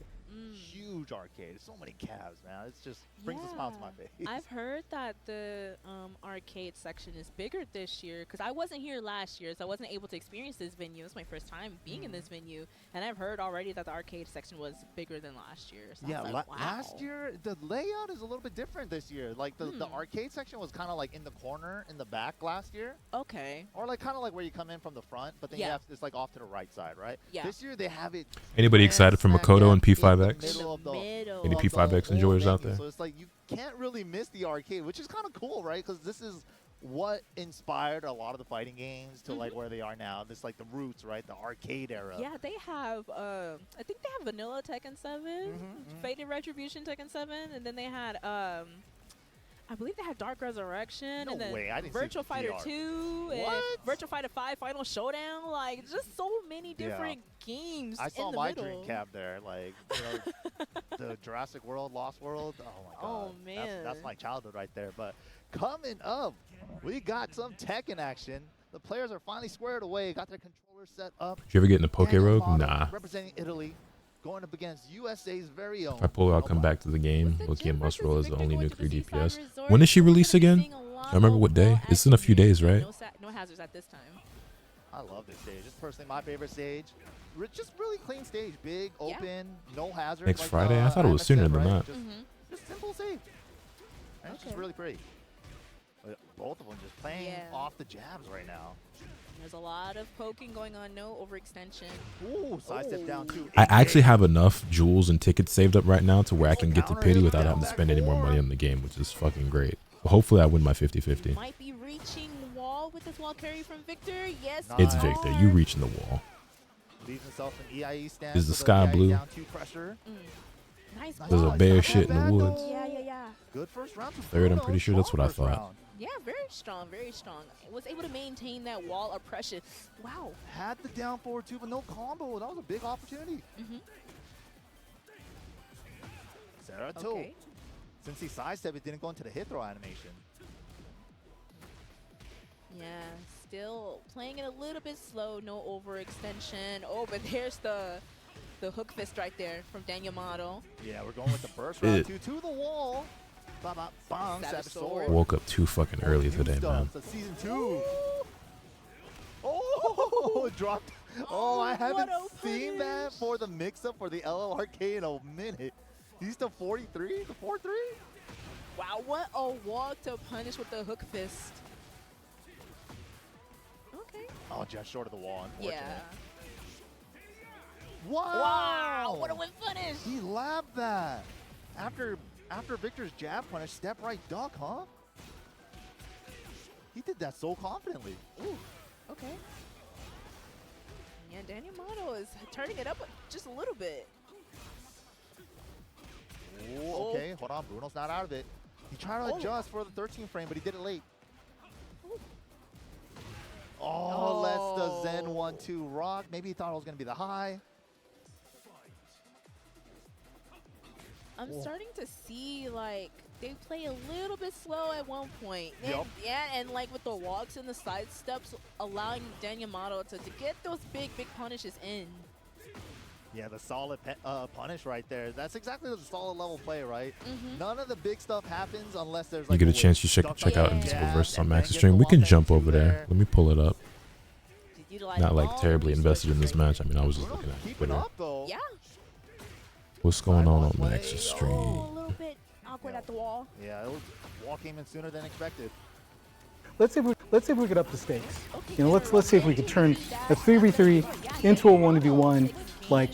huge arcade. So many cabs, man. It just brings a smile to my face. I've heard that the arcade section is bigger this year because I wasn't here last year, so I wasn't able to experience this venue. It's my first time being in this venue, and I've heard already that the arcade section was bigger than last year. So yeah, wow. last year the layout is a little bit different this year. Like the arcade section was kind of like in the corner in the back last year. Okay. Or like kind of like where you come in from the front, but then you have it's like off to the right side, right? Yeah. This year they have it. Anybody excited for Makoto and P5X? Middle Any P5X enjoyers out there? So it's like you can't really miss the arcade, which is kind of cool, right? Because this is what inspired a lot of the fighting games to like where they are now. This like the roots, right? The arcade era. Yeah, they have. I think they have Vanilla Tekken 7, Faded Retribution Tekken 7, and then they had. I believe they had Dark Resurrection, and then Virtual Fighter 2, and Virtual Fighter 5 Final Showdown. Like, just so many different games. I saw in the my middle. dream cab there, like the Jurassic World, Lost World. Oh my god! Oh man, that's my childhood right there. But coming up, we got some Tekken action. The players are finally squared away, got their controllers set up. Did you ever get into Poke Rogue? Nah. Representing Italy. Going up against USA's very own. If I pull it, I'll come back to the game. Loki and Muscle is the only new 3 DPS. When is she released again? I remember what day. It's in a few days, right? No hazards at this time. I love this stage. It's personally my favorite stage. Just really clean stage. Big, open, no hazards. Next Friday? I thought it was sooner than that. Just simple stage. And it's just really pretty. But both of them just playing off the jabs right now. There's a lot of poking going on, no overextension. Ooh, sidestep down too. I actually have enough jewels and tickets saved up right now to where I can get to pity without having to spend any more money on the game, which is fucking great. But hopefully I win my 50-50. Might be reaching wall with this wall carry from Victor. Yes, it's Victor. You reaching the wall. Leaves himself an EIE stance. Is the sky blue? Nice. There's a bear shit in the woods. Yeah. Good first round. Third, I'm pretty sure that's what I thought. Yeah, very strong, very strong. Was able to maintain that wall oppression. Wow. Had the down forward too, but no combo. That was a big opportunity. Zerato. Since he sidestepped, it didn't go into the hit throw animation. Yeah, still playing it a little bit slow. No overextension. Oh, but there's the hook fist right there from Daniel Motto. Yeah, we're going with the burst round two to the wall. Bang, Savage Sword. Woke up too fucking early today, man. So season 2. Oh, dropped. Oh, I haven't seen that for the mix-up for the LLRK in a minute. He's to 43, the 4-3. Wow, what a walk to punish with the hook fist. Okay. Oh, just short of the wall, unfortunately. Yeah. Wow! What a win punish! He labbed that. After Victor's jab punish, step right duck, huh? He did that so confidently. Ooh, okay. Yeah, Daniel Motto is turning it up just a little bit. Ooh, okay, hold on. Bruno's not out of it. He tried to adjust for the 13 frame, but he did it late. Oh, lets the Zen 1-2 rock. Maybe he thought it was going to be the high. I'm starting to see, like, they play a little bit slow at one point. And, yeah, and like with the walks and the side steps, allowing Yamato to get those big punishes in. Yeah, the solid punish right there. That's exactly the solid level play, right? None of the big stuff happens unless there's like you get a chance, you check out Invincible versus on Max's stream. We can jump over there. Let me pull it up. Not like terribly invested in this match. I mean, I was just looking at Twitter. Yeah. What's going on Max's stream? A little bit awkward at the wall. Yeah, wall came in sooner than expected. Let's see if we could up the stakes. You know, let's see if we could turn a 3v3 into a 1v1 like